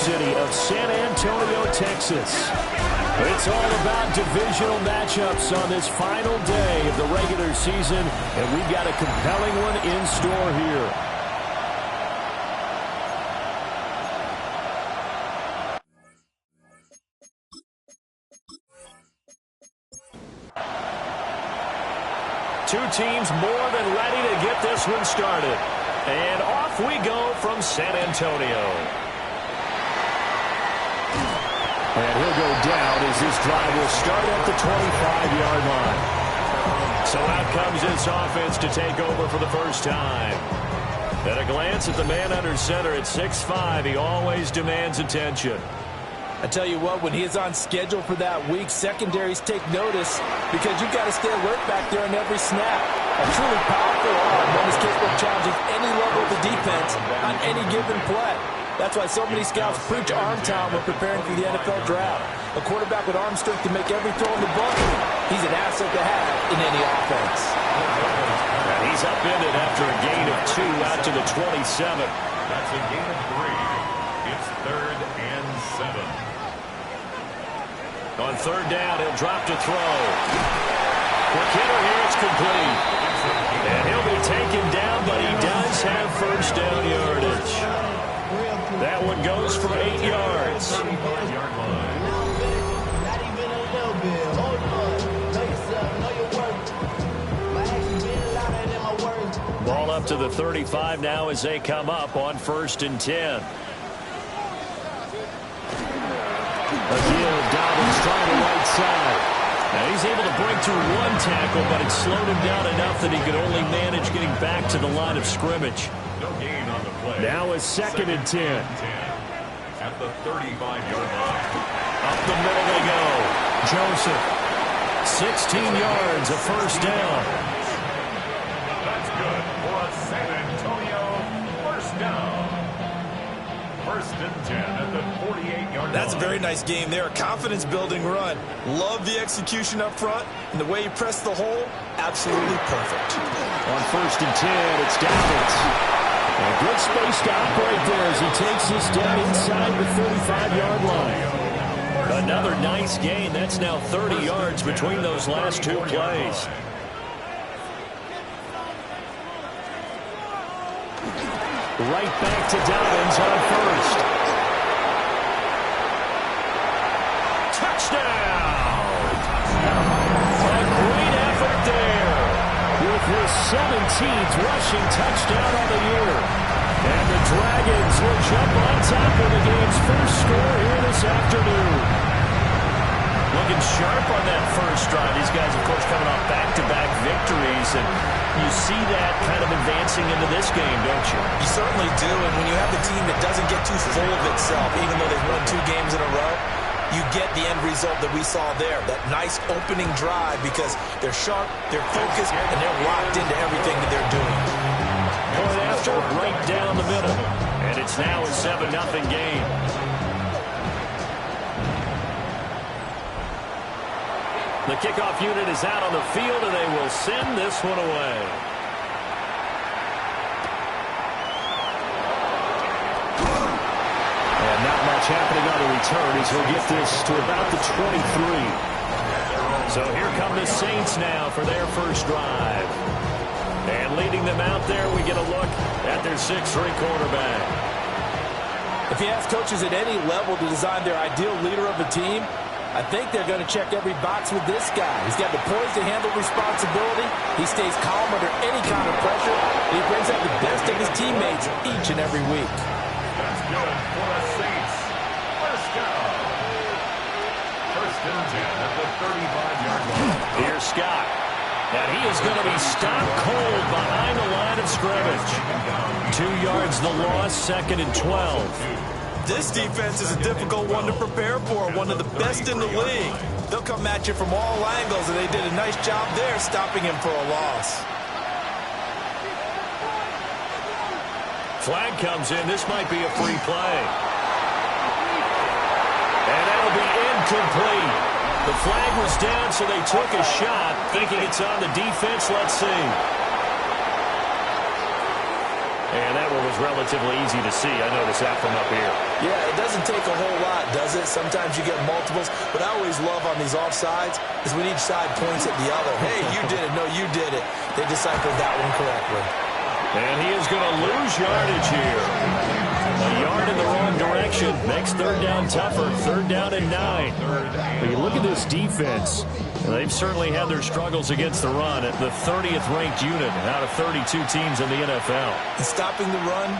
city of San Antonio, Texas. It's all about divisional matchups on this final day of the regular season, and we've got a compelling one in store here. Two teams more than ready to get this one started. And off we go from San Antonio. And he'll go down as this drive will start at the 25-yard line. So out comes this offense to take over for the first time. At a glance at the man under center at 6'5", he always demands attention. I tell you what, when he is on schedule for that week, secondaries take notice because you've got to stay alert back there on every snap. A truly powerful arm, one is capable of challenging any level of the defense on any given play. That's why so many scouts preach arm talent when preparing for the NFL draft. A quarterback with arm strength to make every throw in the book, he's an asset to have in any offense. And he's upended after a gain of 2 out to the 27. That's a gain of 3. It's 3rd and 7. On third down, he'll drop to throw. For Kittle here, it's complete. And he'll be taken down, but he does have first down yardage. That one goes for 8 yards. 35-yard line. Not even a little bit. Hold on. Know yourself. Know your worth. My actions being louder than my words. Ball up to the 35 now as they come up on 1st and 10. Again, Dobbins trying the right side. Now he's able to break through one tackle, but it slowed him down enough that he could only manage getting back to the line of scrimmage. No gain on the play. Now it's 2nd and 10. At the 35-yard line. Up the middle they go. Joseph. 16 yards, a first down. That's good for a San Antonio first down. 1st and 10 at the 48-yard line. That's a very nice game there. A confidence-building run. Love the execution up front. And the way he pressed the hole, absolutely perfect. On 1st and 10, it's Dobbins. A good space to operate there as he takes this down inside the 35-yard line. Another nice gain. That's now 30 yards between those last 2 plays. Right back to Dobbins on 1st. Touchdown! A great effort there with his 17th rushing touchdown on the year. And the Dragons will jump on top of the game's first score here this afternoon. Looking sharp on that first drive. These guys, of course, coming off back-to-back victories, and you see that kind of advancing into this game, don't you? You certainly do, and when you have a team that doesn't get too full of itself, even though they've won 2 games in a row, you get the end result that we saw there, that nice opening drive, because they're sharp, they're focused, and they're locked into everything that they're doing. Going after right down the middle, and it's now a 7-0 game. The kickoff unit is out on the field, and they will send this one away. And not much happening on the return as he'll get this to about the 23. So here come the Saints now for their first drive. And leading them out there, we get a look at their 6'3" quarterback. If you ask coaches at any level to design their ideal leader of a team, I think they're going to check every box with this guy. He's got the poise to handle responsibility. He stays calm under any kind of pressure. And he brings out the best of his teammates each and every week. That's good for the Saints. First down. 1st and 10 at the 35-yard line. Here's Scott. And he is going to be stopped cold behind the line of scrimmage. 2 yards the loss, 2nd and 12. This defense is a difficult one to prepare for, one of the best in the league. They'll come at you from all angles, and they did a nice job there stopping him for a loss. Flag comes in. This might be a free play. And that'll be incomplete. The flag was down, so they took a shot, thinking it's on the defense. Let's see. And that one was relatively easy to see. I noticed that from up here. Yeah, it doesn't take a whole lot, does it? Sometimes you get multiples. What I always love on these offsides is when each side points at the other. Hey, you did it. No, you did it. They deciphered that one correctly. And he is going to lose yardage here. A yard in the wrong direction. Makes third down tougher. Third down and 9. But you look at this defense. They've certainly had their struggles against the run at the 30th ranked unit out of 32 teams in the NFL. And stopping the run,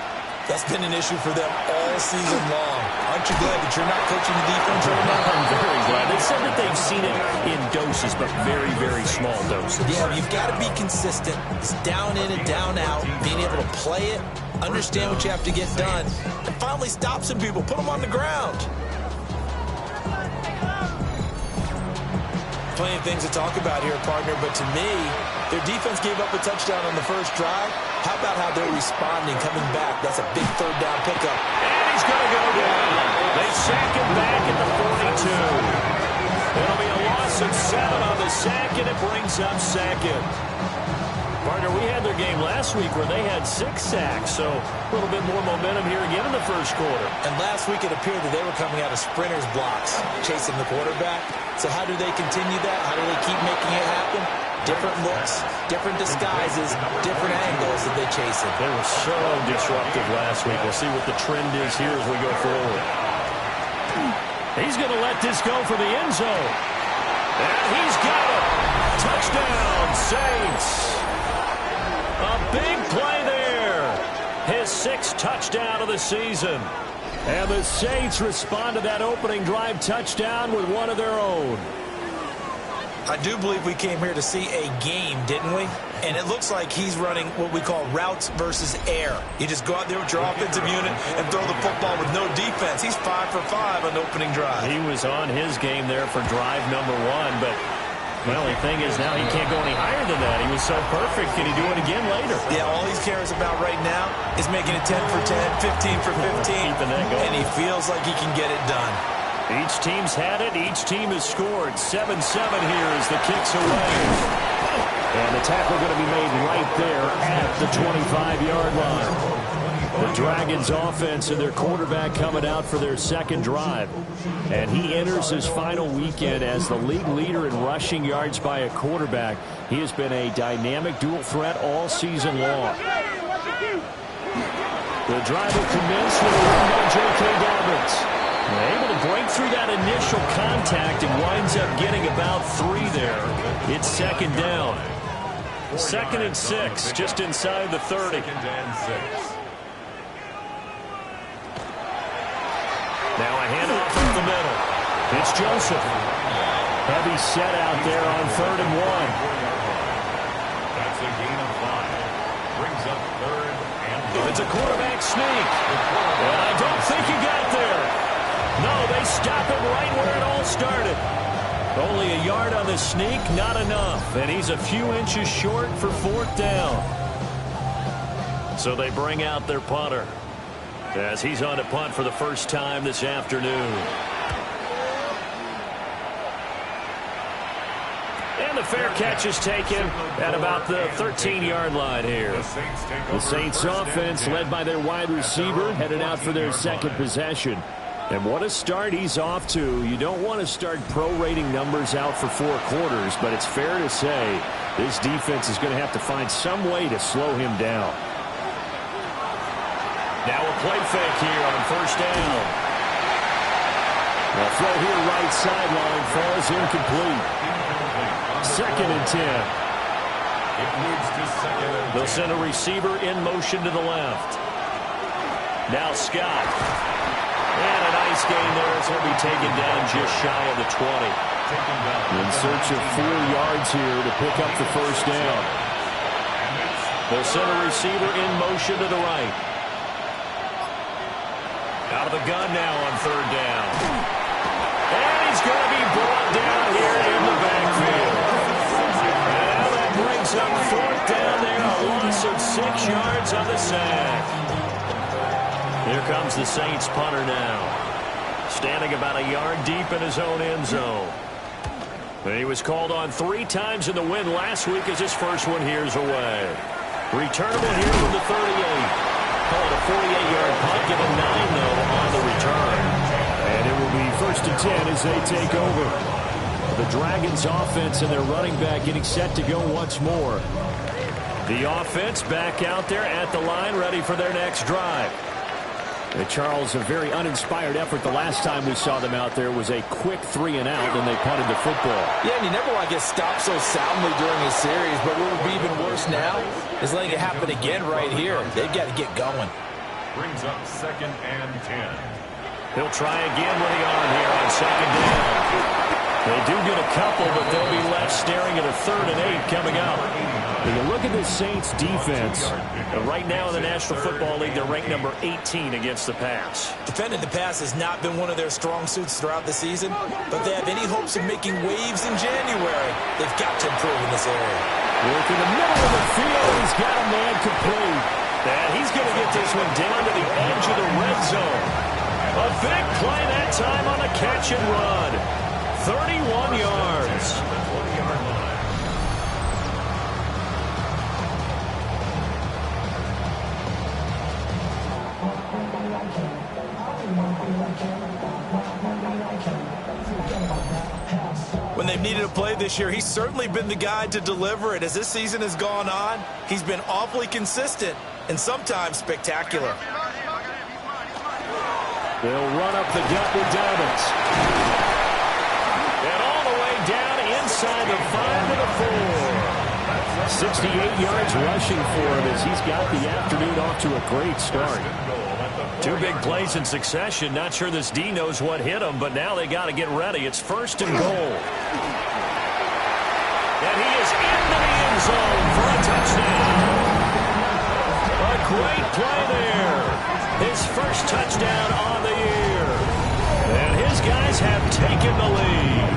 that's been an issue for them all season long. Aren't you glad that you're not coaching the defense right now? I'm very glad. They said that they've seen it in doses, but very, very small doses. Yeah, you've got to be consistent. It's down in and down out. Being able to play it, understand what you have to get done, and finally stop some people. Put them on the ground. Plenty of things to talk about here, partner, but to me, their defense gave up a touchdown on the first drive. How about how they're responding, coming back? That's a big third down pickup. And he's going to go down. They sack him back at the 42. It'll be a loss of 7 on the sack, and it brings up second. Partner, we had their game last week where they had 6 sacks, so a little bit more momentum here again in the first quarter. And last week it appeared that they were coming out of sprinters blocks, chasing the quarterback. So how do they continue that? How do they keep making it happen? Different looks, different disguises, different angles that they chase it. They were so disruptive last week. We'll see what the trend is here as we go forward. He's going to let this go for the end zone. And he's got it. Touchdown, Saints. A big play there. His 6th touchdown of the season. And the Saints respond to that opening drive touchdown with one of their own. I do believe we came here to see a game, didn't we? And it looks like he's running what we call routes versus air. You just go out there with your offensive unit and throw the football with no defense. He's 5 for 5 on the opening drive. He was on his game there for drive number 1, but the only thing is now he can't go any higher than that. He was so perfect. Can he do it again later? Yeah, all he cares about right now is making it 10 for 10, 15 for 15, Keeping that going. and he feels like he can get it done. Each team's had it. Each team has scored. 7-7 here as the kick's away. And the tackle going to be made right there at the 25-yard line. The Dragons offense and their quarterback coming out for their second drive. And he enters his final weekend as the league leader in rushing yards by a quarterback. He has been a dynamic dual threat all season long. The drive will commence with a run by J.K. Dobbins. Able to break through that initial contact and winds up getting about 3 there. It's second down. 2nd and 6, just inside the 30. 2nd and 6. Now a handoff up the middle. It's Joseph. Heavy set out there on 3rd and 1. That's a gain of 5. Brings up 3rd and 1. It's a quarterback sneak. And I don't think he got there. No, they stop it right where it all started. Only a yard on the sneak, not enough. And he's a few inches short for 4th down. So they bring out their punter as he's on to punt for the first time this afternoon. And the fair catch is taken at about the 13-yard line here. The Saints offense, led by their wide receiver, headed out for their second possession. And what a start he's off to. You don't want to start prorating numbers out for 4 quarters, but it's fair to say this defense is going to have to find some way to slow him down. Now a play fake here on 1st down. The throw here right sideline falls incomplete. 2nd and 10. It moves to 2nd and 10. They'll send a receiver in motion to the left. Now Scott. And a nice gain there. It's going to be taken down just shy of the 20. In search of 4 yards here to pick up the first down. They'll send a receiver in motion to the right. Out of the gun now on 3rd down. And he's going to be brought down here in the backfield. And now that brings up 4th down there. A loss of 6 yards on the sack. Here comes the Saints punter now. Standing about a yard deep in his own end zone. And he was called on 3 times in the win last week as his first one here's away. Returnable here from the 38. Call it a 48-yard punt, given 9, though, on the return. and 10 as they take over. The Dragons offense and their running back getting set to go once more. The offense back out there at the line, ready for their next drive. Charles, a very uninspired effort the last time we saw them out there was a quick 3 and out, and they punted the football. Yeah, and you never want to get stopped so soundly during a series, but what would be even worse now is letting it happen again right here. They've got to get going. Brings up 2nd and 10. He'll try again with the arm here on 2nd down. They do get a couple, but they'll be left staring at a 3rd and 8 coming up. When you look at this Saints defense, right now in the National Football League, they're ranked number 18 against the pass. Defending the pass has not been one of their strong suits throughout the season, but they have any hopes of making waves in January. They've got to improve in this area. Work in the middle of the field. He's got a man complete. And he's going to get this one down to the edge of the red zone. A big play that time on the catch and run. 31 yards. When they've needed a play this year, he's certainly been the guy to deliver it. As this season has gone on, he's been awfully consistent and sometimes spectacular. They'll run up the gut with Dobbins. And all the way down inside the 5 to the 4. 68 yards rushing for him as he's got the afternoon off to a great start. 2 big plays in succession. Not sure this D knows what hit him, but now they got to get ready. It's 1st and goal. And he is into the end zone for a touchdown. A great play there. His first touchdown on the year. And his guys have taken the lead.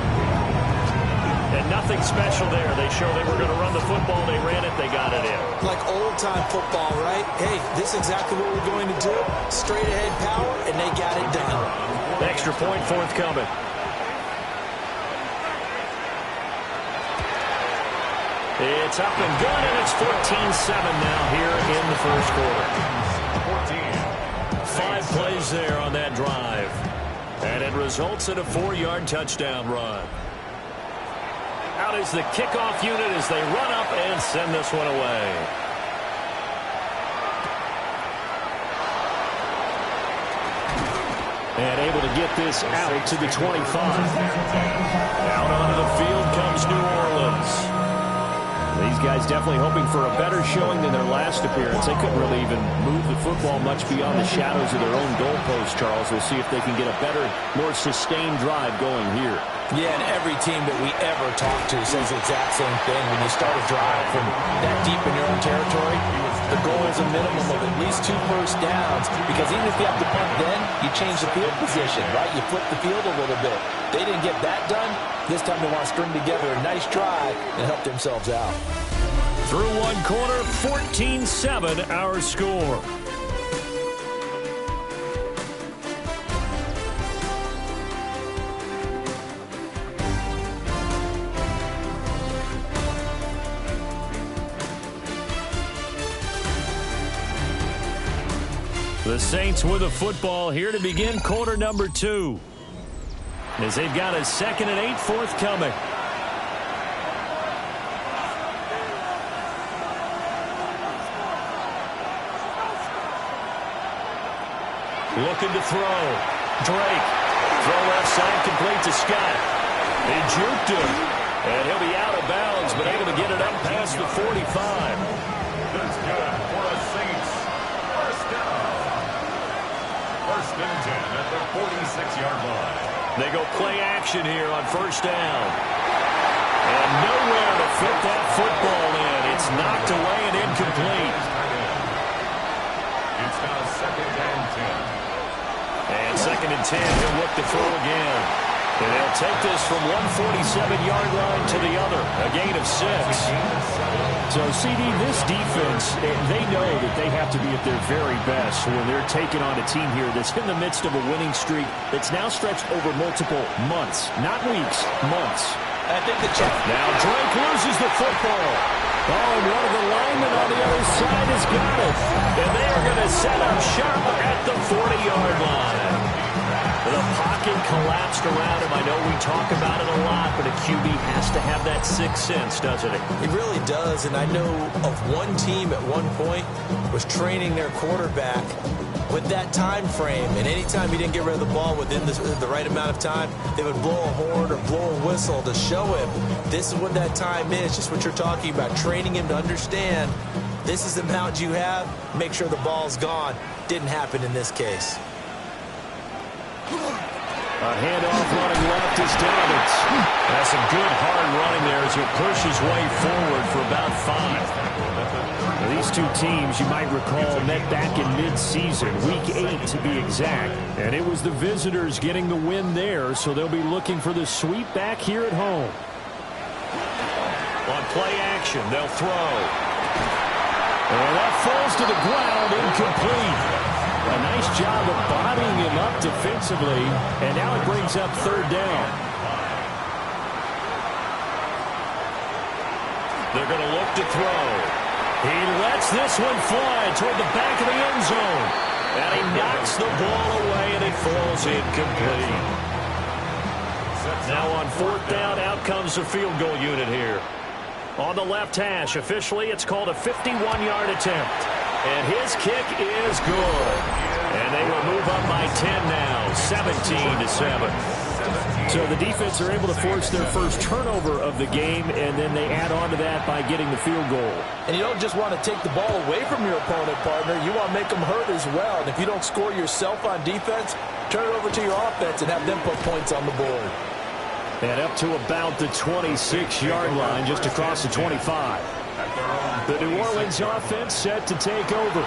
And nothing special there. They showed they were going to run the football. They ran it. They got it in. Like old-time football, right? Hey, this is exactly what we're going to do. Straight ahead power, and they got it done. Extra point forthcoming. It's up and good, and it's 14-7 now here in the first quarter. 5 plays there on that drive. And it results in a 4-yard touchdown run. Out is the kickoff unit as they run up and send this one away. And able to get this out to the 25. Out onto the field comes New Orleans. These guys definitely hoping for a better showing than their last appearance. They couldn't really even move the football much beyond the shadows of their own goalpost, Charles. We'll see if they can get a better, more sustained drive going here. Yeah, and every team that we ever talk to says the exact same thing. When you start a drive from that deep in your own territory, the goal is a minimum of at least 2 first downs, because even if you have to punt then, you change the field position, right? You flip the field a little bit. They didn't get that done. This time they want to string together a nice drive and help themselves out. Through one quarter, 14-7 our score. The Saints with the football here to begin quarter number 2. As they've got a 2nd and 8 forthcoming. Looking to throw. Drake. Throw left side complete to Scott. He juked him. And he'll be out of bounds, but able to get it up past the 45. That's good for a Saints. First down. 1st and 10 at the 46-yard line. They go play action here on 1st down. And nowhere to fit that football in. It's knocked away and incomplete. It's now 2nd and 10. And 2nd and 10, he'll look to throw again. And they'll take this from 147-yard line to the other, a gain of 6. So, CD, this defense, they know that they have to be at their very best when they're taking on a team here that's in the midst of a winning streak that's now stretched over multiple months, not weeks, months. I think the check. Now Drake loses the football. Oh, and one of the linemen on the other side has got it. And they are going to set up shop at the 40-yard line. The pocket collapsed around him. I know we talk about it a lot, but a QB has to have that sixth sense, doesn't it? It really does, and I know of one team at one point was training their quarterback with that time frame, and anytime he didn't get rid of the ball within the right amount of time, they would blow a horn or blow a whistle to show him this is what that time is, just what you're talking about, training him to understand this is the amount you have, make sure the ball's gone. Didn't happen in this case. A handoff running left is Dobbins. That's some good hard running there as he pushes his way forward for about 5. Now, these two teams, you might recall, met back in mid-season, week 8 to be exact. And it was the visitors getting the win there, so they'll be looking for the sweep back here at home. On play action, they'll throw. And that falls to the ground, incomplete. A nice job of bodying him up defensively, and now it brings up third down. They're going to look to throw. He lets this one fly toward the back of the end zone. And he knocks the ball away, and it falls incomplete. Now on fourth down, out comes the field goal unit here. On the left hash, officially, it's called a 51-yard attempt. And his kick is good. And they will move up by 10 now, 17-7. So the defense are able to force their first turnover of the game, and then they add on to that by getting the field goal. And you don't just want to take the ball away from your opponent, partner. You want to make them hurt as well. And if you don't score yourself on defense, turn it over to your offense and have them put points on the board. And up to about the 26-yard line, just across the 25. The New Orleans offense set to take over.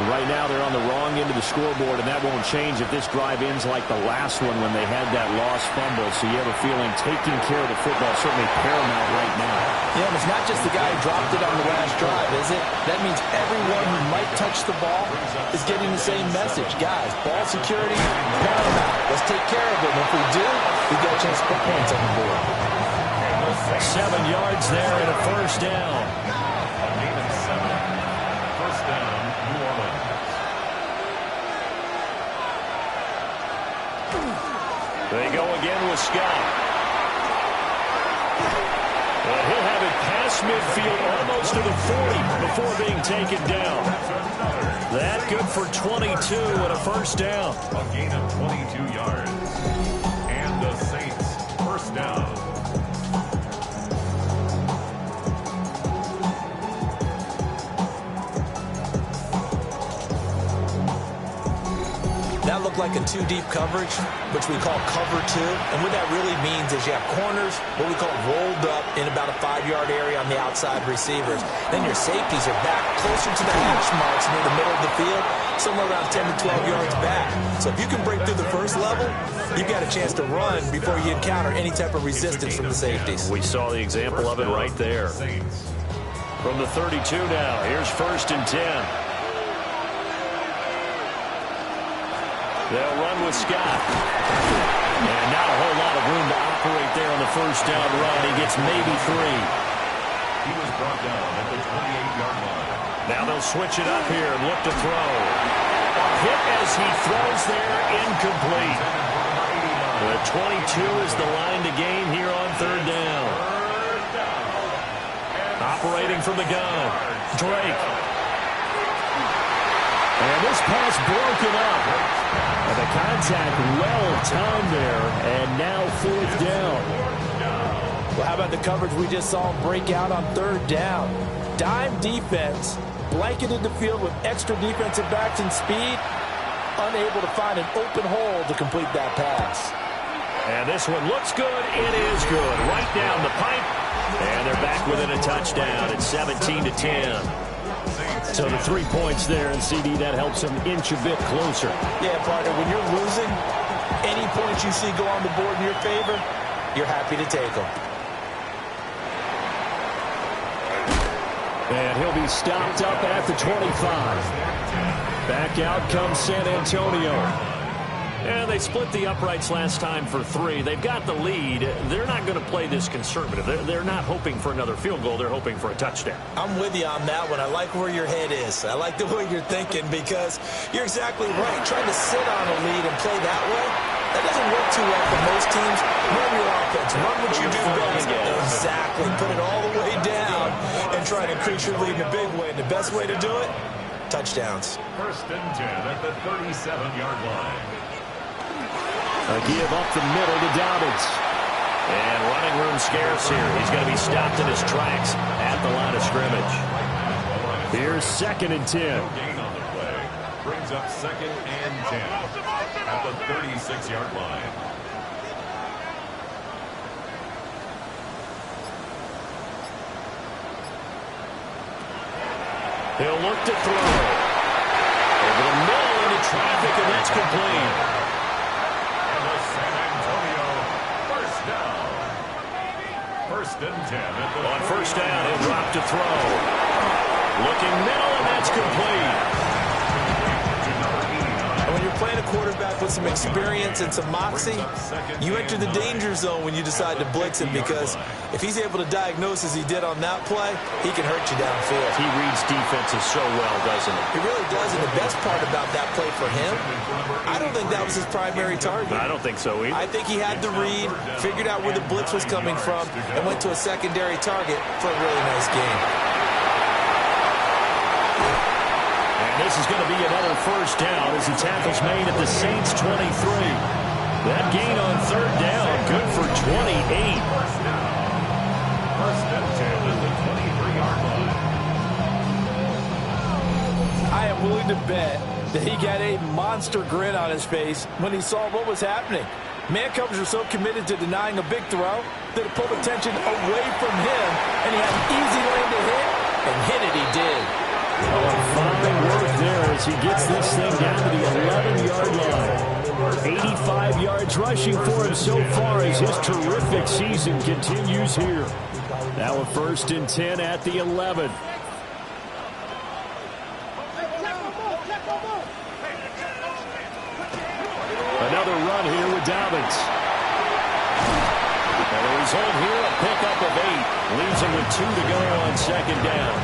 Right now they're on the wrong end of the scoreboard, and that won't change if this drive ends like the last one when they had that lost fumble. So you have a feeling taking care of the football is certainly paramount right now. Yeah, and it's not just the guy who dropped it on the last drive, is it? That means everyone who might touch the ball is getting the same message. Guys, ball security, paramount. Let's take care of it. And if we do, we've got a chance to put points on the board. 7 yards there and a first down. First down, New Orleans. They go again with Scott. And he'll have it past midfield almost to the 40 before being taken down. That good for 22 and a first down. A gain of 22 yards. And the Saints, first down. That looked like a two-deep coverage, which we call cover two. And what that really means is you have corners, what we call rolled up in about a 5-yard area on the outside receivers. Then your safeties are back closer to the hash marks near the middle of the field, somewhere around 10 to 12 yards back. So if you can break through the first level, you've got a chance to run before you encounter any type of resistance from the safeties. We saw the example of it right there. From the 32 now, here's first and 10. They'll run with Scott. And not a whole lot of room to operate there on the first down run. He gets maybe 3. He was brought down at the 28-yard line. Now they'll switch it up here and look to throw. A hit as he throws there, incomplete. The 22 is the line to gain here on third down. Operating from the gun, Drake. And this pass broken up. And the contact well timed there, and now fourth down. Well, how about the coverage we just saw break out on third down? Dime defense, blanketed the field with extra defensive backs and speed, unable to find an open hole to complete that pass. And this one looks good. It is good. Right down the pipe. And they're back within a touchdown at 17-10. So the 3 points there, and CD, that helps them inch a bit closer. Yeah, partner, when you're losing, any points you see go on the board in your favor, you're happy to take them. And he'll be stopped up at the 25. Back out comes San Antonio. And they split the uprights last time for 3. They've got the lead. They're not going to play this conservative. They're not hoping for another field goal. They're hoping for a touchdown. I'm with you on that one. I like where your head is. I like the way you're thinking because you're exactly right. Trying to sit on a lead and play that way, that doesn't work too well for most teams. Run your offense. Run what you do best. Exactly. Put it all the way down and try to increase your lead in a big way. And the best way to do it, touchdowns. First and 10 at the 37-yard line. A give up the middle to Dobbins. And running room scarce here. He's going to be stopped in his tracks at the line of scrimmage. Here's 2nd and 10. No gain on the play. Brings up 2nd and 10 at the 36-yard line. He'll look to throw. Over the middle into traffic, and that's complete. San Antonio, first down. First and 10 at the on first down, he'll drop to throw. Looking middle, and that's complete. And when you're playing a quarterback with some experience and some moxie, you enter the danger zone when you decide to blitz him because if he's able to diagnose as he did on that play, he can hurt you downfield. He reads defenses so well, doesn't he? He really does, and the best part about that play for him, I don't think that was his primary target. I don't think so either. I think he had the read, figured out where the blitz was coming from, and went to a secondary target for a really nice game. And this is going to be another first down as the tackle's made at the Saints' 23. That gain on third down, good for 28. First and 10 at the 23-yard line. I am willing to bet that he got a monster grin on his face when he saw what was happening. Man coverage was so committed to denying a big throw that it pulled attention away from him, and he had an easy lane to hit, and hit it he did. Fine work there as he gets this thing down to the 11-yard line. 85 yards rushing for him so far as his terrific season continues here. Now a first and 10 at the 11. Another run here with Dobbins. And the result here, a pickup of 8. Leaves him with 2 to go on second down.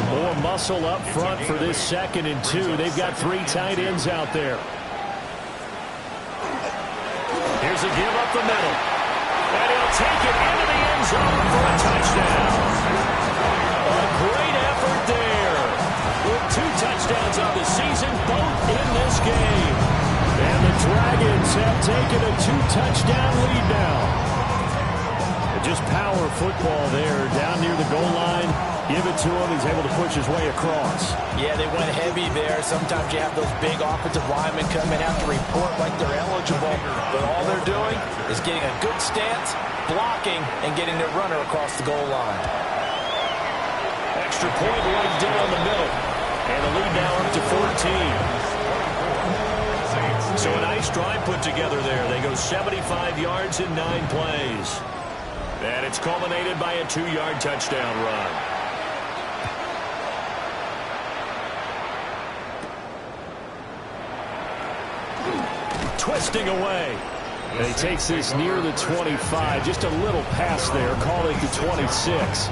More muscle up front for this 2nd and 2. They've got 3 tight ends out there. Here's a give up the middle. And he'll take it into the end zone for a touchdown. A great effort there. With 2 touchdowns on the season, both in this game. And the Dragons have taken a 2-touchdown lead now. Just power football there down near the goal line. Give it to him. He's able to push his way across. Yeah, they went heavy there. Sometimes you have those big offensive linemen come in, have to report like they're eligible. But all they're doing is getting a good stance, blocking, and getting their runner across the goal line. Extra point right down the middle. And the lead now up to 14. So a nice drive put together there. They go 75 yards in 9 plays. And it's culminated by a 2-yard touchdown run. Twisting away. And he takes this near the 25. Just a little pass there. Call it the 26.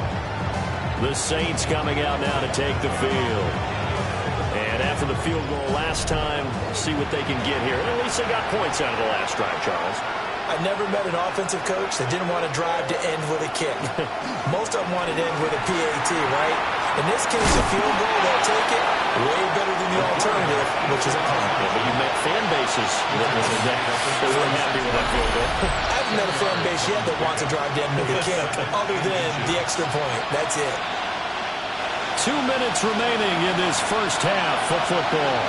The Saints coming out now to take the field. And after the field goal last time, see what they can get here. At least they got points out of the last drive, Charles. I never met an offensive coach that didn't want to drive to end with a kick. Most of them wanted to end with a PAT, right? In this case, a field goal, they'll take it. Way better than the alternative, which is a punt. Yeah, but you met fan bases that weren't happy with that field goal. I haven't met a fan base yet that wants to drive to end with a kick, other than the extra point. That's it. 2 minutes remaining in this first half of football.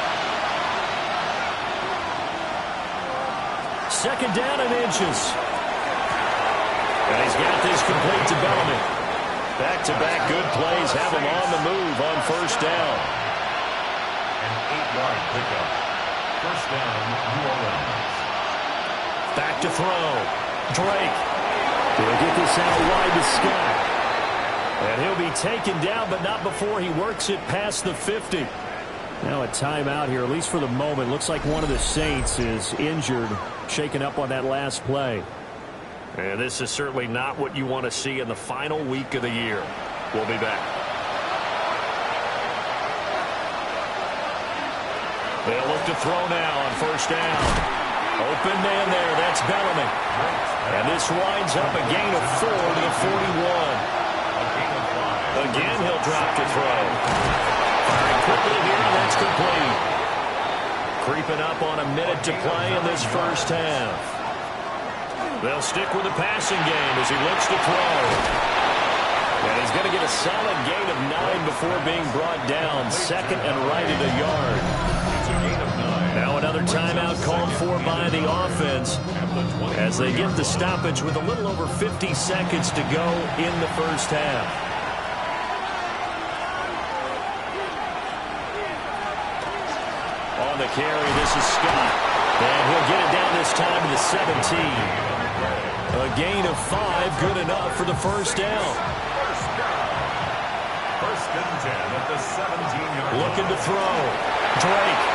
2nd down and inches. And he's got this complete to Bellamy. Back-to-back good plays have him on the move on first down. An 8-yard pickup. First down, New Orleans. Back to throw. Drake. He'll get this out wide to Scott. And he'll be taken down, but not before he works it past the 50. Now a timeout here, at least for the moment. Looks like one of the Saints is injured, shaken up on that last play. And this is certainly not what you want to see in the final week of the year. We'll be back. They'll look to throw now on first down. Open man there. That's Bellamy. And this winds up a gain of 4 to the 41. Again, he'll drop to throw. Firing quickly here, and that's complete. Creeping up on a minute to play in this first half. They'll stick with the passing game as he looks to throw. And he's going to get a solid gain of 9 before being brought down. Second and right at a yard. Now another timeout called for by the offense as they get the stoppage with a little over 50 seconds to go in the first half. On the carry, this is Scott. And he'll get it down this time to the 17. A gain of 5, good enough for the first down. First and 10 at the 17-yard line. Looking to throw. Drake.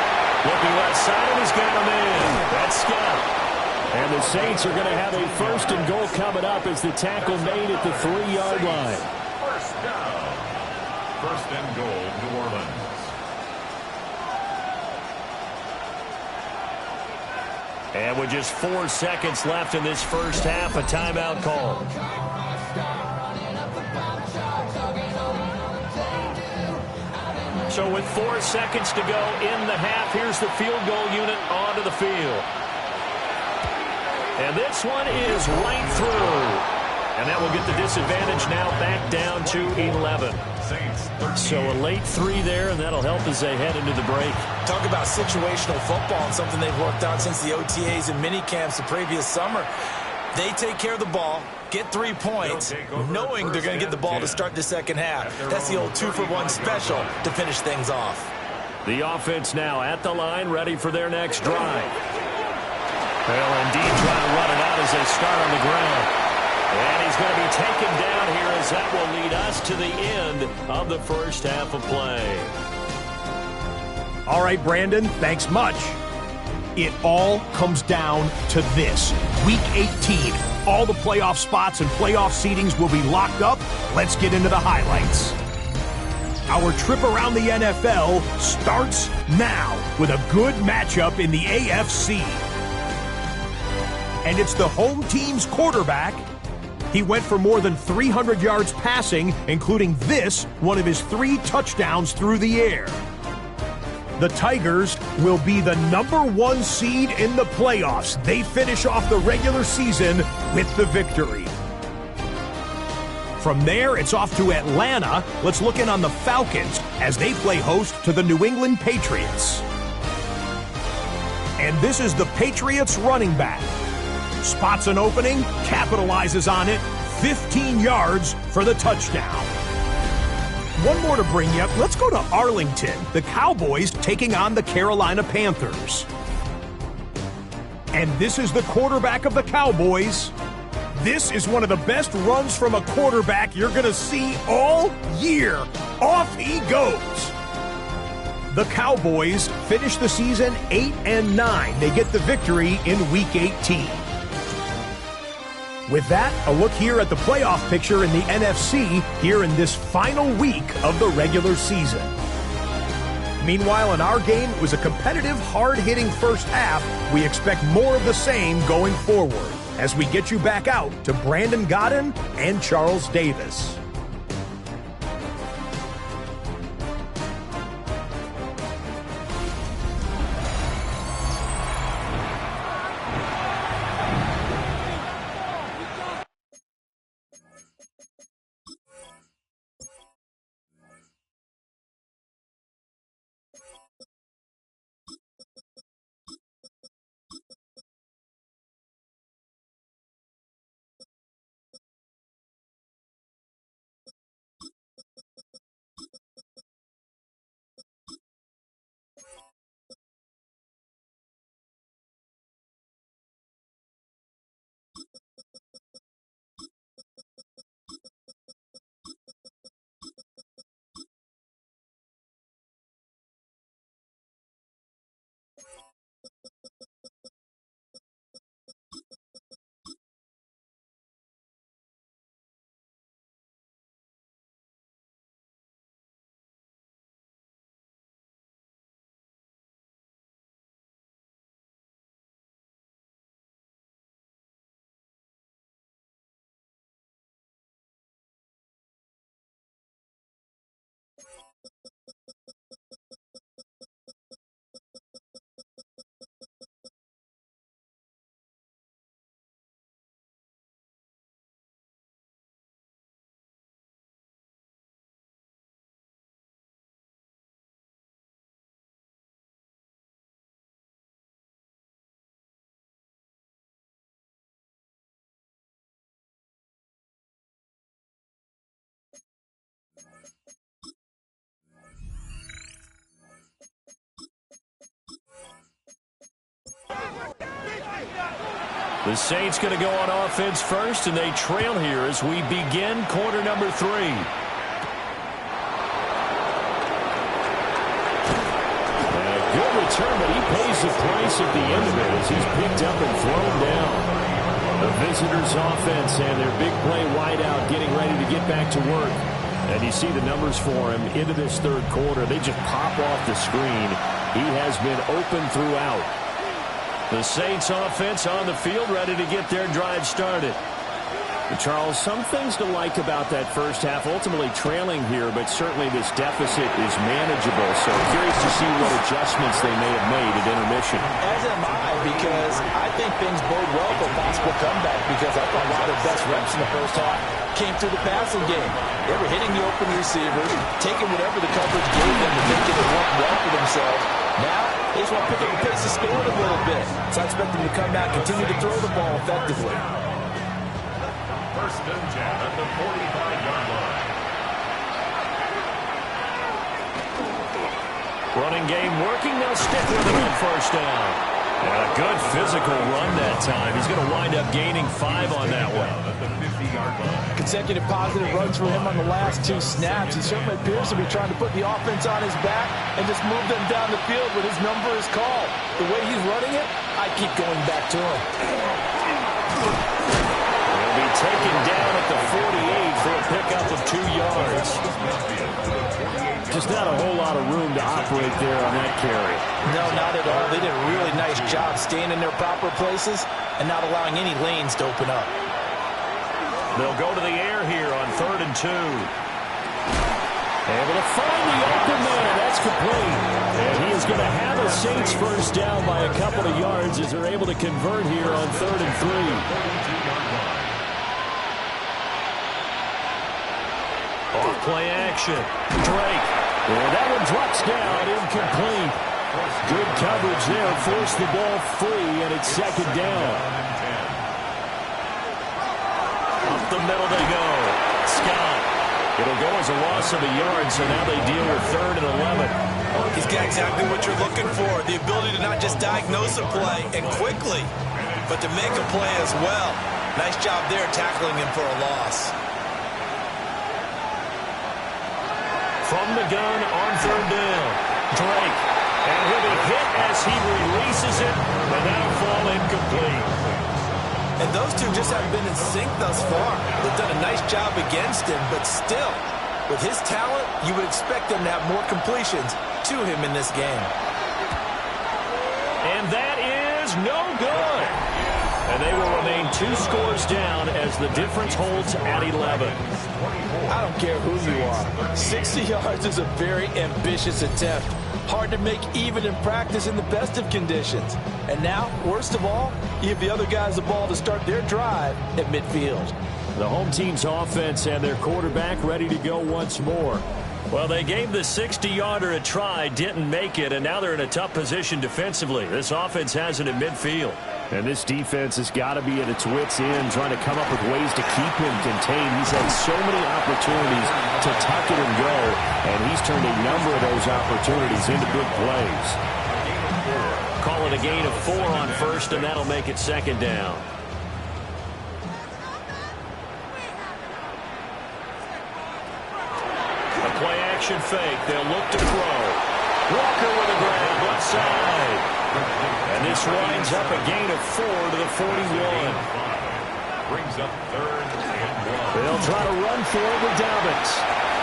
Looking left side, and he's got him in. That's Scott. And the Saints are going to have a first and goal coming up as the tackle made at the 3-yard line. First down. First and goal, New Orleans. And with just 4 seconds left in this first half, a timeout call. So with 4 seconds to go in the half, here's the field goal unit onto the field. And this one is right through. And that will get the disadvantage now back down to 11. So a late 3 there, and that'll help as they head into the break. Talk about situational football and something they've worked on since the OTAs and mini camps the previous summer. They take care of the ball, get 3 points, knowing they're going to get the ball to start the second half. That's the old 2-for-1 special to finish things off. The offense now at the line, ready for their next drive. They'll indeed try to run it out as they start on the ground. And he's going to be taken down here as that will lead us to the end of the first half of play. All right, Brandon, thanks much. It all comes down to this. Week 18, all the playoff spots and playoff seedings will be locked up. Let's get into the highlights. Our trip around the NFL starts now with a good matchup in the AFC. And it's the home team's quarterback. He went for more than 300 yards passing, including this, one of his 3 touchdowns through the air. The Tigers will be the #1 seed in the playoffs. They finish off the regular season with the victory. From there, it's off to Atlanta. Let's look in on the Falcons as they play host to the New England Patriots. And this is the Patriots running back. Spots an opening, capitalizes on it, 15 yards for the touchdown. One more to bring you. Let's go to Arlington. The Cowboys taking on the Carolina Panthers. And this is the quarterback of the Cowboys. This is one of the best runs from a quarterback you're going to see all year. Off he goes. The Cowboys finish the season 8-9. They get the victory in Week 18. With that, a look here at the playoff picture in the NFC here in this final week of the regular season. Meanwhile, in our game, it was a competitive, hard-hitting first half. We expect more of the same going forward as we get you back out to Brandon Godden and Charles Davis. The Saints going to go on offense first, and they trail here as we begin quarter number 3. Good return, but he pays the price at the end of it as he's picked up and thrown down. The visitors' offense and their big play wideout getting ready to get back to work. And you see the numbers for him into this third quarter. They just pop off the screen. He has been open throughout. The Saints offense on the field, ready to get their drive started. Charles, some things to like about that first half. Ultimately trailing here, but certainly this deficit is manageable. So curious to see what adjustments they may have made at intermission. As am I, because I think things bode well for a possible comeback, because I thought a lot of their best reps in the first half came through the passing game. They were hitting the open receivers, taking whatever the coverage gave them to make it work well for themselves. Now, they just want to pick up the pace of scoring a little bit. So I expect them to come back, continue to throw the ball effectively. First and 10 at the 45-yard line. Running game working. They'll stick with it on first down. And a good physical run that time. He's going to wind up gaining 5 on that one. At the 50-yard line. Consecutive positive runs for him on the last 2 snaps. He certainly appears to be trying to put the offense on his back and just move them down the field when his number is called. The way he's running it, I keep going back to him. He'll be taken down at the 48 for a pickup of 2 yards. Just not a whole lot of room to operate there on that carry. No, not at all. They did a really nice job staying in their proper places and not allowing any lanes to open up. They'll go to the air here on 3rd and 2. Able to find the open man. That's complete. And he is going to have a Saints first down by a couple of yards as they're able to convert here on 3rd and 3. Off play action. Drake. And that one drops down, incomplete. Good coverage there, forced the ball free, and it's 2nd down. Up the middle they go. Scott. It'll go as a loss of a yard, so now they deal with 3rd and 11. He's got exactly what you're looking for, the ability to not just diagnose a play and quickly, but to make a play as well. Nice job there tackling him for a loss. From the gun on 3rd down, Drake. And he'll be hit as he releases it, but that'll fall incomplete. And those two just haven't been in sync thus far. They've done a nice job against him, but still, with his talent, you would expect them to have more completions to him in this game. And that is no good. And they will remain 2 scores down as the difference holds at 11. I don't care who you are. 60 yards is a very ambitious attempt. Hard to make even in practice in the best of conditions. And now, worst of all, you give the other guys the ball to start their drive at midfield. The home team's offense and their quarterback ready to go once more. Well, they gave the 60-yarder a try, didn't make it, and now they're in a tough position defensively. This offense has it in midfield. And this defense has got to be at its wits' end, trying to come up with ways to keep him contained. He's had so many opportunities to tuck it and go, and he's turned a number of those opportunities into big plays. Call it a gain of 4 on first, and that'll make it 2nd down. A play-action fake. They'll look to throw. Walker with a grab, left side. And this winds up a gain of 4 to the 41. Brings up 3rd and 1. They'll try to run for it with Dobbins.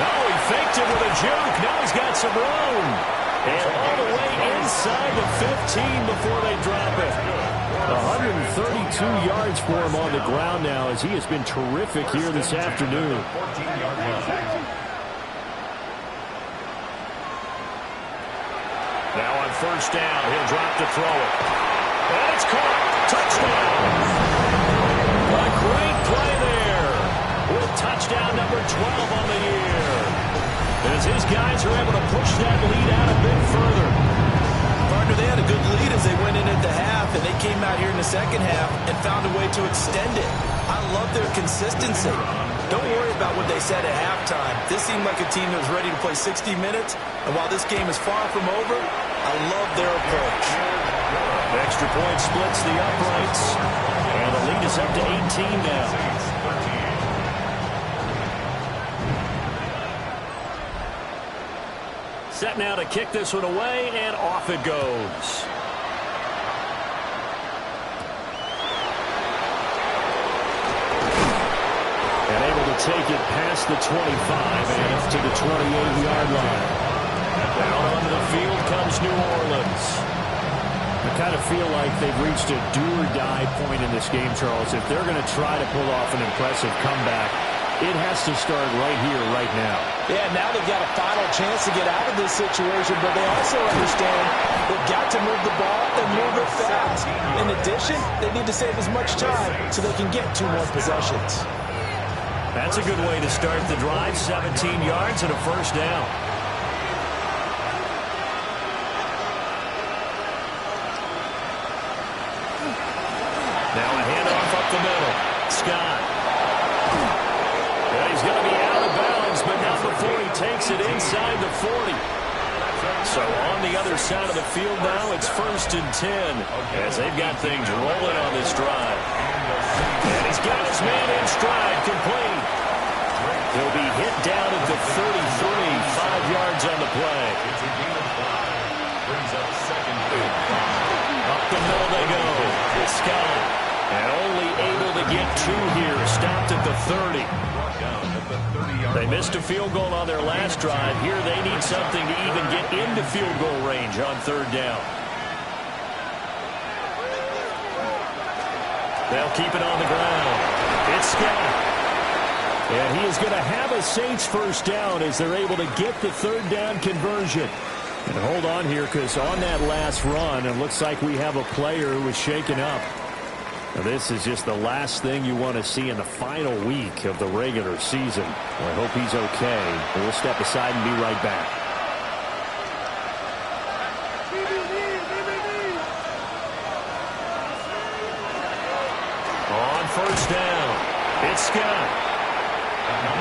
Oh, he faked it with a juke. Now he's got some room. And all the way inside the 15 before they drop it. 132 yards for him on the ground now as he has been terrific here this afternoon. 14-yard line. Now on first down, he'll drop to throw it. And it's caught. Touchdown. A great play there with touchdown number 12 on the year. As his guys are able to push that lead out a bit further. Partner, they had a good lead as they went in at the half, and they came out here in the second half and found a way to extend it. I love their consistency. Don't worry about what they said at halftime. This seemed like a team that was ready to play 60 minutes, and while this game is far from over, I love their approach. Extra point splits the uprights, and the lead is up to 18 now. Set now to kick this one away, and off it goes. And able to take it past the 25 and up to the 28-yard line. Down onto the field comes New Orleans. I kind of feel like they've reached a do-or-die point in this game, Charles. If they're going to try to pull off an impressive comeback, it has to start right here, right now. Yeah, now they've got a final chance to get out of this situation, but they also understand they've got to move the ball and move it fast. In addition, they need to save as much time so they can get 2 more possessions. That's a good way to start the drive. 17 yards and a first down. Now a handoff up the middle. Scott. And he's going to be out of bounds, but not before he takes it inside the 40. So on the other side of the field now, it's 1st and 10 as they've got things rolling on this drive. And he's got his man in stride, complete. He'll be hit down at the 33, 5 yards on the play. Up the middle they go. It's Scott. And only able to get 2 here. Stopped at the 30. They missed a field goal on their last drive. Here they need something to even get into field goal range on 3rd down. They'll keep it on the ground. It's Scott. And he is going to have a Saints first down as they're able to get the 3rd down conversion. And hold on here, because on that last run, it looks like we have a player who was shaken up. Now, this is just the last thing you want to see in the final week of the regular season. Well, I hope he's okay. We'll step aside and be right back. On 1st down, it's Scott.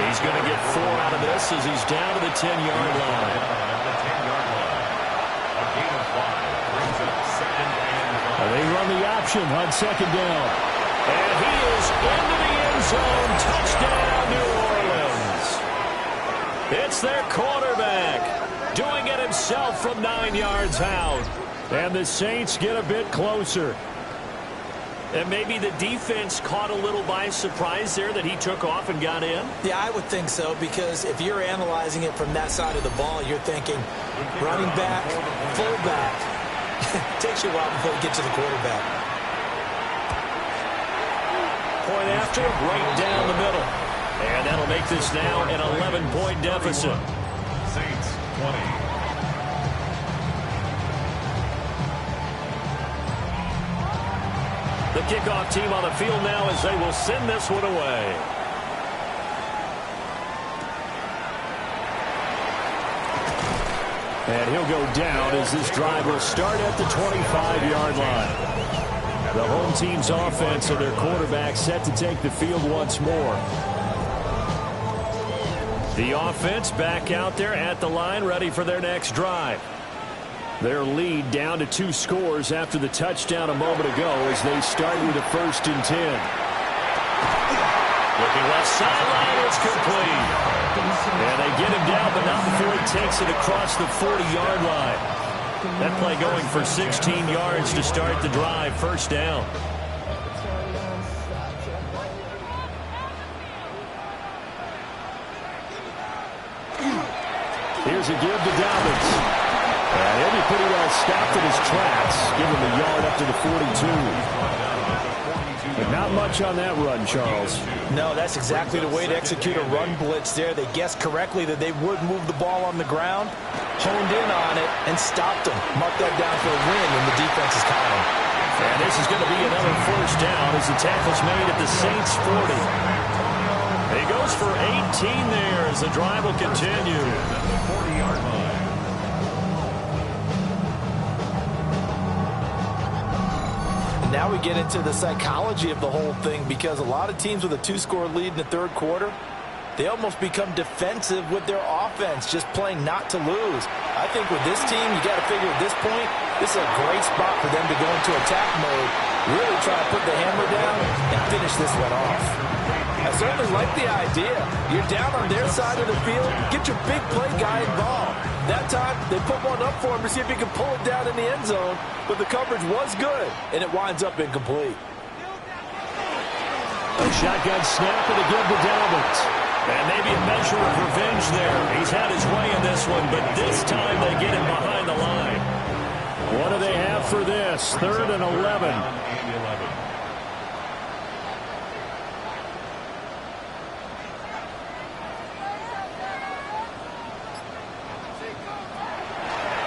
He's going to get 4 out of this as he's down to the 10-yard line. They run the option on 2nd down. And he is into the end zone. Touchdown, New Orleans. It's their quarterback doing it himself from 9 yards out. And the Saints get a bit closer. And maybe the defense caught a little by surprise there that he took off and got in? Yeah, I would think so, because if you're analyzing it from that side of the ball, you're thinking running back, fullback. It takes you a while before you get to the quarterback. Point after, right down the middle. And that'll make this now an 11-point deficit. Saints 20. The kickoff team on the field now as they will send this one away. And he'll go down as this drive will start at the 25-yard line. The home team's offense and their quarterback set to take the field once more. The offense back out there at the line, ready for their next drive. Their lead down to 2 scores after the touchdown a moment ago as they start with a 1st and 10. Looking left sideline, it's complete. And they get him down, but not before he takes it across the 40-yard line. That play going for 16 yards to start the drive, 1st down. Here's a give to Dobbins. And he'll be pretty well stopped in his tracks. Give him a yard up to the 42. But not much on that run, Charles. No, that's exactly the way to execute a run blitz there. They guessed correctly that they would move the ball on the ground, honed in on it, and stopped them. Mark that down for a win when the defense is counting. And this is going to be another 1st down as the tackle's made at the Saints 40. He goes for 18 there as the drive will continue. 40-yard line. Now we get into the psychology of the whole thing, because a lot of teams with a 2-score lead in the 3rd quarter, they almost become defensive with their offense, just playing not to lose. I think with this team, you got to figure at this point, this is a great spot for them to go into attack mode, really try to put the hammer down and finish this one off. I certainly like the idea. You're down on their side of the field, get your big play guy involved. That time, they put one up for him to see if he can pull it down in the end zone, but the coverage was good, and it winds up incomplete. A shotgun snap and a give to Dalvin. And maybe a measure of revenge there. He's had his way in this one, but this time they get him behind the line. What do they have for this? 3rd and 11.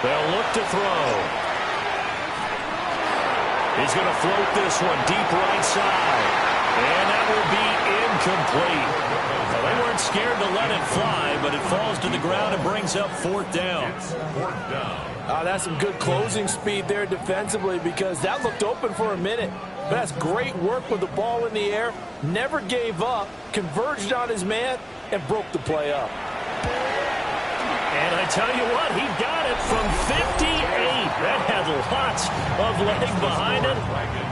They'll look to throw. He's going to float this one deep right side. And that will be incomplete. Well, they weren't scared to let it fly, but it falls to the ground and brings up 4th down. That's some good closing speed there defensively, because that looked open for a minute. But that's great work with the ball in the air. Never gave up, converged on his man, and broke the play up. And I tell you what, he got it from 58. That had lots of leg behind it,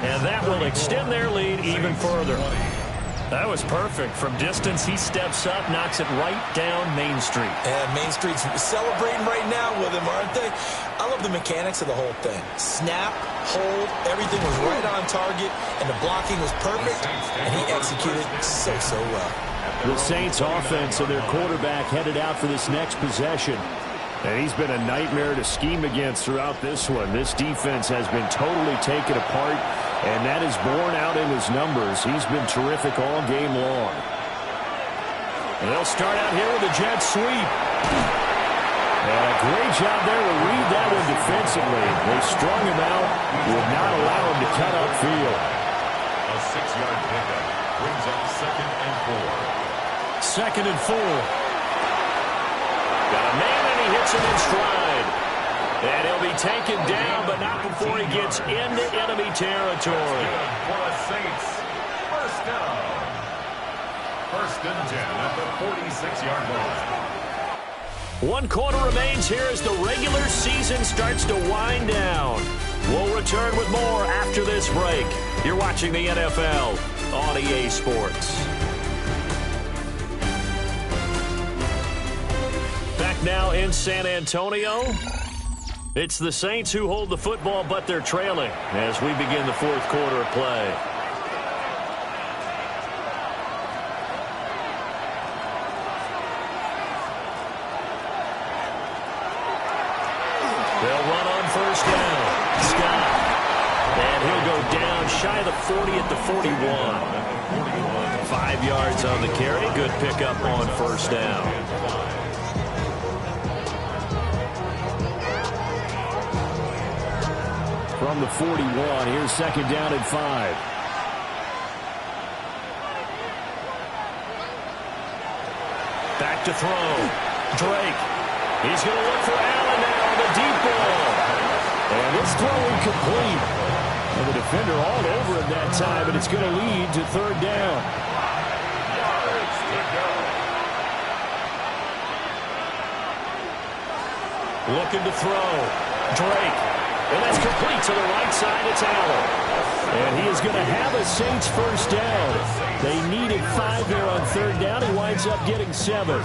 and that will extend their lead even further. That was perfect. From distance, he steps up, knocks it right down Main Street. And Main Street's celebrating right now with him, aren't they? I love the mechanics of the whole thing. Snap, hold, everything was right on target, and the blocking was perfect, and he executed so well. The Saints offense and their quarterback headed out for this next possession. And he's been a nightmare to scheme against throughout this one. This defense has been totally taken apart, and that is borne out in his numbers. He's been terrific all game long. And they'll start out here with a jet sweep. And a great job there to read that one defensively. They strung him out, would not allow him to cut upfield. A 6-yard pickup brings up 2nd and 4. 2nd and 4. Got a man, and he hits him in stride. And he'll be taken down, but not before he gets into enemy territory. For the Saints, 1st down. 1st and 10 at the 46-yard line. 1 quarter remains here as the regular season starts to wind down. We'll return with more after this break. You're watching the NFL on EA Sports. Back now in San Antonio. It's the Saints who hold the football, but they're trailing as we begin the 4th quarter of play. They'll run on 1st down. Scott. And he'll go down shy of the 40 at the 41. 5 yards on the carry. Good pickup on 1st down. From the 41, here's 2nd down and 5. Back to throw. Drake. He's going to look for Allen now on the deep ball. And this throw incomplete. And the defender all over him that time, and it's going to lead to 3rd down. Looking to throw. Drake. And that's complete to the right side. It's Allen. And he is going to have a Saints 1st down. They needed 5 there on 3rd down. He winds up getting 7.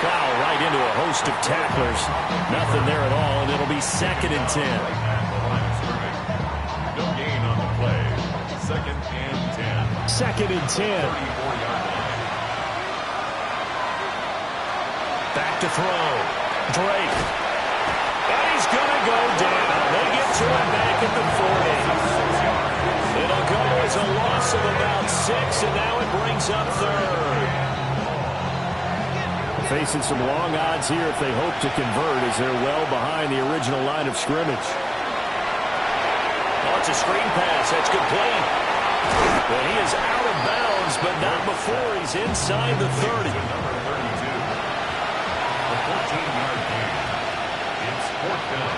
Plow right into a host of tacklers. Nothing there at all, and it'll be 2nd and 10. No gain on the play. 2nd and 10. 2nd and 10. Back to throw. Drake. And he's going to go down. They get to him back at the 40. It'll go as a loss of about 6, and now it brings up 3rd. Facing some long odds here if they hope to convert, as they're well behind the original line of scrimmage. Oh, it's a screen pass. That's complete. Well, he is out of bounds, but not before he's inside the 30. 14-yard gain. It's 4th down.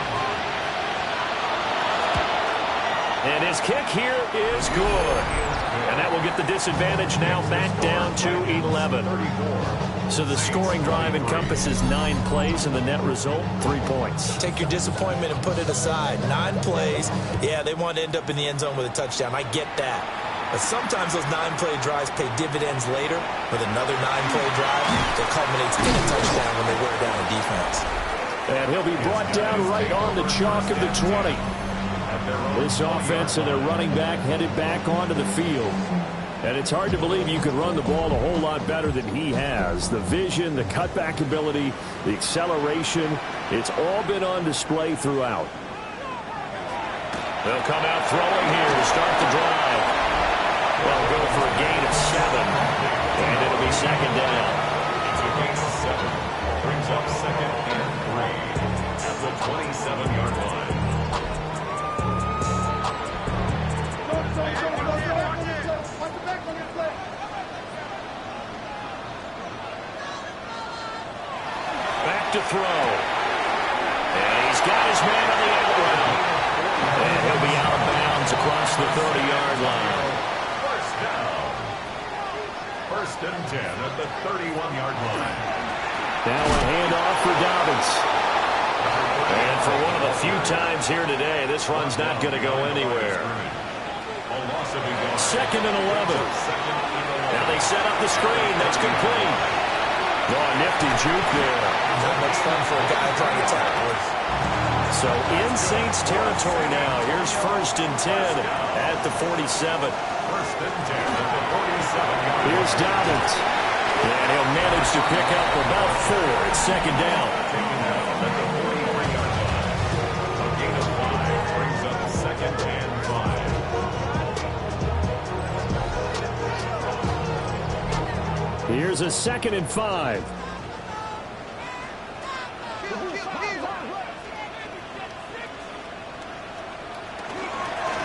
And his kick here is good. And that will get the disadvantage now back down to 11. So the scoring drive encompasses 9 plays, and the net result, 3 points. Take your disappointment and put it aside. 9 plays. Yeah, they want to end up in the end zone with a touchdown. I get that. But sometimes those 9-play drives pay dividends later with another 9-play drive that culminates in a touchdown when they wear down the defense. And he'll be brought down right on the chalk of the 20. This offense and their running back headed back onto the field. And it's hard to believe you could run the ball a whole lot better than he has. The vision, the cutback ability, the acceleration, it's all been on display throughout. They'll come out throwing here to start the drive. They'll go for a gain of 7. And it'll be 2nd down. It's a gain of 7. Brings up 2nd and 3 at the 27-yard line. Back to throw. And he's got his man on the out route. And he'll be out of bounds across the 30-yard line. 1st down. 1st and 10 at the 31-yard line. Now a handoff for Dobbins. And for one of the few times here today, this run's not going to go anywhere. 2nd and 11. Now they set up the screen. That's complete. Oh, nifty juke there. Not much fun for a guy trying to tackle. So in Saints territory now. Here's 1st and 10 at the 47. 1st and 10 at the 47-yard line. Here's Dobbins. And he'll manage to pick up about 4. It's 2nd down. Taken down at the 43-yard line. A gain of 5 brings up 2nd and 5. Here's a 2nd and 5.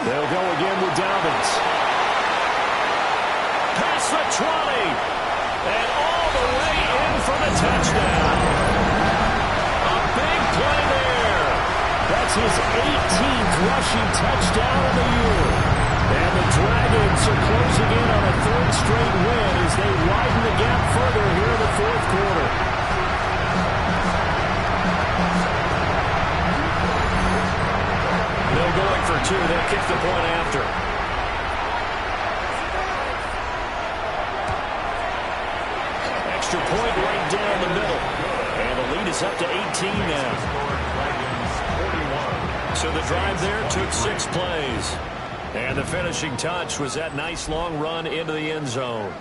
They'll go again with Dobbins. Past the 20. And all the way in for the touchdown. A big play there. That's his 18th rushing touchdown of the year. And the Dragons are closing in on a 3rd straight win as they widen the gap further here in the 4th quarter. No going for 2. They'll kick the point after. Extra point right down the middle. And the lead is up to 18 now. So the drive there took 6 plays. And the finishing touch was that nice long run into the end zone.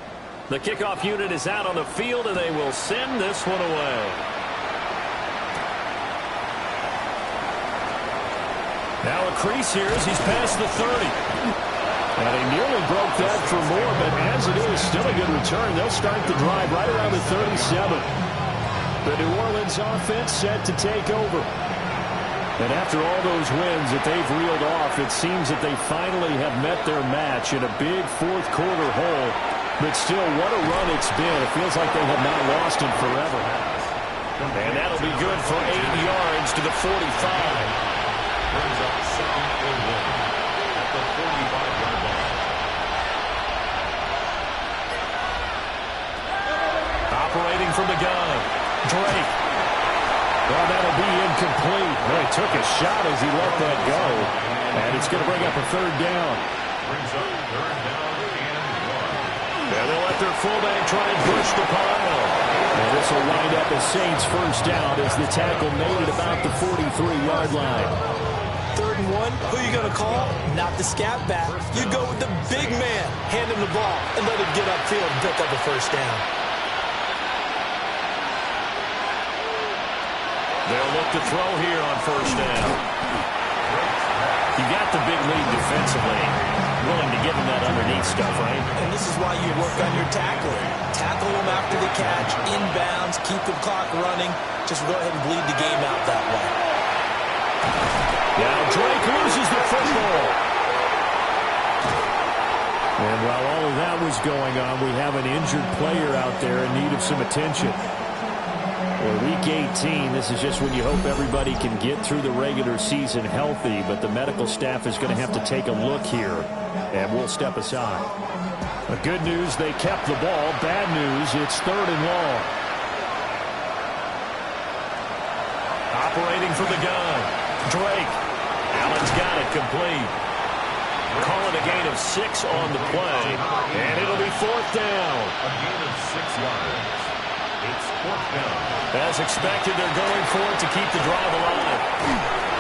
The kickoff unit is out on the field, and they will send this one away. Now a crease here as he's past the 30. And he nearly broke that for more, but as it is, still a good return. They'll start the drive right around the 37. The New Orleans offense set to take over. And after all those wins that they've reeled off, it seems that they finally have met their match in a big 4th quarter hole. But still, what a run it's been. It feels like they have not lost in forever. And that'll be good for 8 yards to the 45. Brings up 2nd and 1 at the 45-yard line. Operating from the gun, Drake. Well, that'll be incomplete. Well, he took a shot as he let that go. And it's going to bring up a 3rd down. Brings up 3rd down and 1. And they'll let their fullback try and push the pile. And this will wind up a Saints 1st down as the tackle made at about the 43-yard line. 3rd and 1, who are you going to call? Not the scat back. You go with the big man. Hand him the ball and let him get upfield and pick up a 1st down. They'll look to throw here on 1st down. You got the big lead defensively. Willing to give him that underneath stuff, right? And this is why you work on your tackling. Tackle him after the catch, inbounds, keep the clock running. Just go ahead and bleed the game out that way. Now Drake loses the football. And while all of that was going on, we have an injured player out there in need of some attention. Well, Week 18, this is just when you hope everybody can get through the regular season healthy, but the medical staff is going to have to take a look here, and we'll step aside. The good news, they kept the ball. Bad news, it's 3rd and long. Operating for the gun, Drake. Allen's got it complete. Call it a gain of 6 on the play, and it'll be 4th down. A gain of 6 yards. It's 4th down. As expected, they're going for it to keep the drive alive.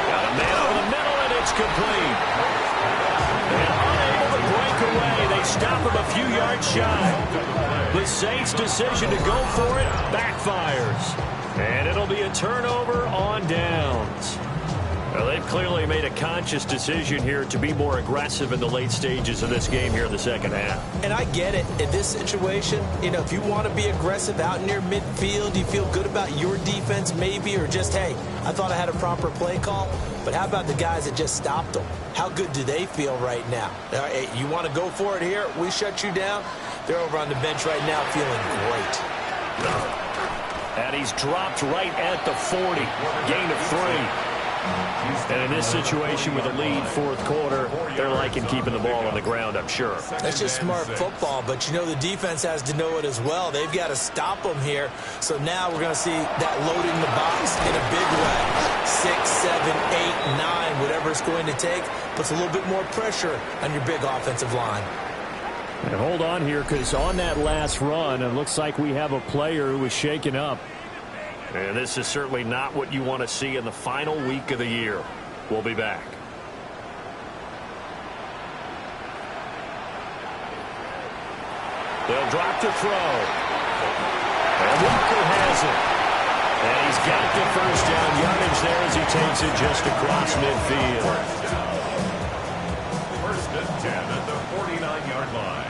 Got a man over the middle, and it's complete. And unable to break away, they stop him a few yards shy. The Saints' decision to go for it backfires. And it'll be a turnover on downs. Well, they've clearly made a conscious decision here to be more aggressive in the late stages of this game here in the second half. And I get it. In this situation, if you want to be aggressive out near midfield, you feel good about your defense maybe, or just, hey, I thought I had a proper play call. But how about the guys that just stopped them? How good do they feel right now? Hey, you want to go for it here? We shut you down? They're over on the bench right now feeling great. And he's dropped right at the 40. Gain of 3. And in this situation with a lead 4th quarter, they're liking keeping the ball on the ground, I'm sure. That's just smart football, but the defense has to know it as well. They've got to stop them here. So now we're going to see that loading the box in a big way. 6, 7, 8, 9, whatever it's going to take, puts a little bit more pressure on your big offensive line. And hold on here, because on that last run, it looks like we have a player who was shaken up. And this is certainly not what you want to see in the final week of the year. We'll be back. They'll drop to throw. And Walker has it. And he's got the first down yardage there as he takes it just across midfield. 1st and 10 at the 49-yard line.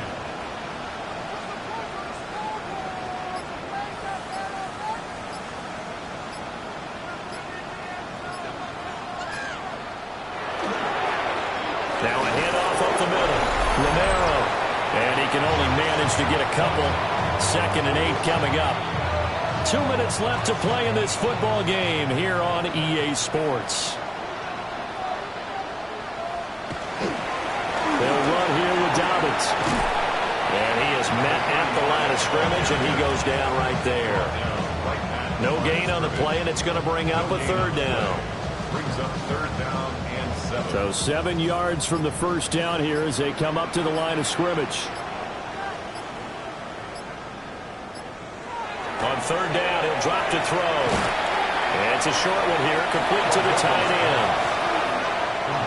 Now a handoff up the middle. Romero. And he can only manage to get a couple. 2nd and 8 coming up. 2 minutes left to play in this football game here on EA Sports. They'll run here with Dobbins. And he is met at the line of scrimmage, and he goes down right there. No gain on the play, and it's going to bring up a 3rd down. Brings up 3rd down and 7. So 7 yards from the first down here as they come up to the line of scrimmage. On 3rd down, he'll drop to throw. And it's a short one here, complete to the tight end.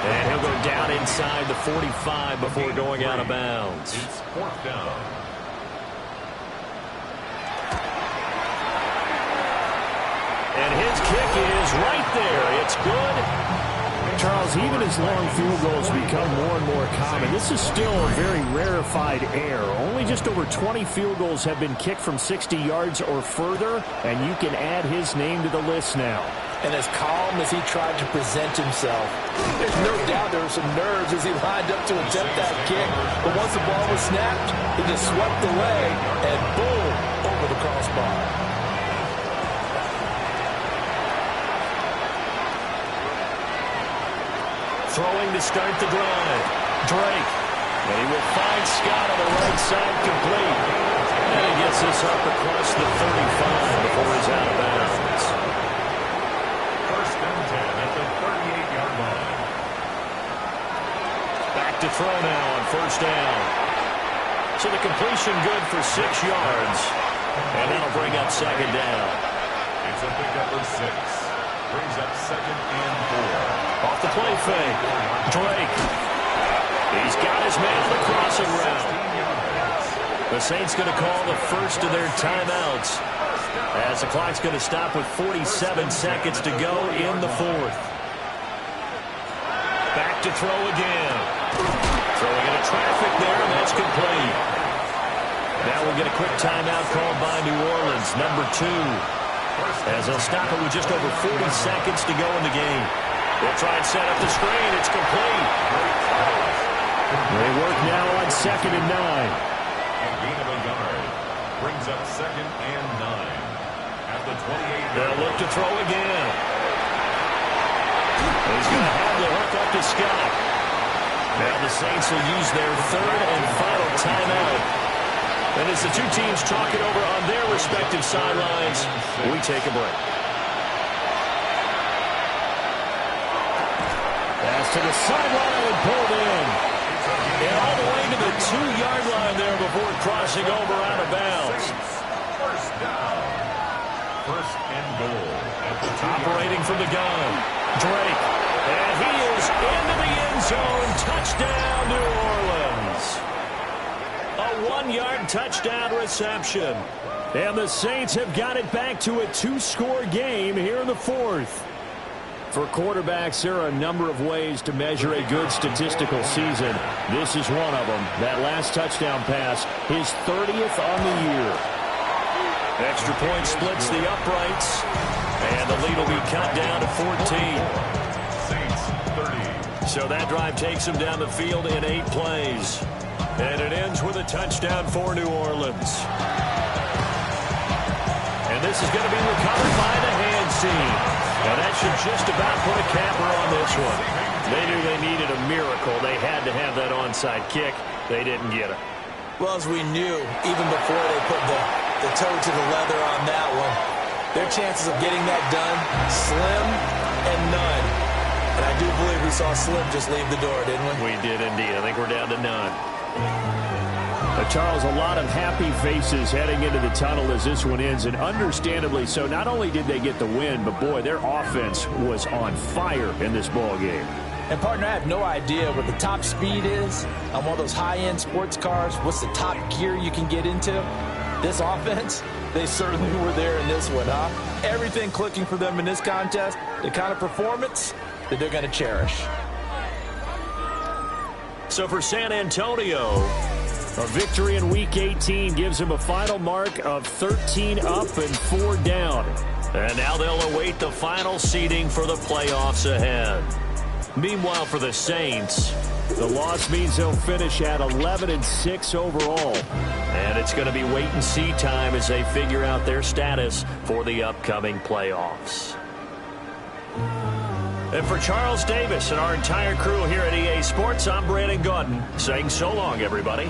And he'll go down inside the 45 before going out of bounds. It's 4th down. And his kick is right there. It's good. Charles, even as long field goals become more and more common, this is still a very rarefied air. Only just over 20 field goals have been kicked from 60 yards or further, and you can add his name to the list now. And as calm as he tried to present himself, there's no doubt there were some nerves as he lined up to attempt that kick. But once the ball was snapped, he just swept away and boom, over the crossbar. Throwing to start the drive. Drake. And he will find Scott on the right side complete. And he gets this up across the 35 before he's out of bounds. 1st and 10 at the 38-yard line. Back to throw now on 1st down. So the completion good for 6 yards. And that'll bring up 2nd down. It's a pickup of 6. Brings up 2nd and 4. Off the play fake. Drake. He's got his man on the crossing route. The Saints going to call the first of their timeouts as the clock's going to stop with 47 seconds to go in the 4th. Back to throw again. Throwing into traffic there, and that's complete. Now we'll get a quick timeout called by New Orleans, number 2. As they'll stop it with just over 40 seconds to go in the game. They'll try and set up the screen. It's complete. They work now on 2nd and 9. A gain of a yard. Brings up 2nd and 9. at the 28. They'll look to throw again. He's going to have the hook up to Scott. Now the Saints will use their third and final timeout. And as the two teams talk it over on their respective sidelines, we take a break. Pass to the sideline and pulled in. And all the way to the 2-yard line there before crossing over out of bounds. First down. First and goal. Operating from the gun, Drake. And he is into the end zone. Touchdown, New Orleans. A 1-yard touchdown reception. And the Saints have got it back to a 2-score game here in the fourth. For quarterbacks, there are a number of ways to measure a good statistical season. This is one of them. That last touchdown pass, his 30th on the year. Extra point splits the uprights, and the lead will be cut down to 14. Saints 30. So that drive takes him down the field in 8 plays. And it ends with a touchdown for New Orleans. And this is going to be recovered by the hands team. And that should just about put a capper on this one. They knew they needed a miracle. They had to have that onside kick. They didn't get it. Well, as we knew, even before they put the toe to the leather on that one, their chances of getting that done, slim and none. And I do believe we saw Slim just leave the door, didn't we? We did indeed. I think we're down to none. Charles, a lot of happy faces heading into the tunnel as this one ends, and understandably so. Not only did they get the win, but boy, their offense was on fire in this ball game. And, partner, I have no idea what the top speed is on one of those high-end sports cars. What's the top gear you can get into? This offense, they certainly were there in this one, huh? Everything clicking for them in this contest, the kind of performance that they're going to cherish. So for San Antonio, a victory in Week 18 gives them a final mark of 13 up and 4 down. And now they'll await the final seeding for the playoffs ahead. Meanwhile, for the Saints, the loss means they'll finish at 11-6 overall. And it's going to be wait-and-see time as they figure out their status for the upcoming playoffs. And for Charles Davis and our entire crew here at EA Sports, I'm Brandon Gaudin saying so long, everybody.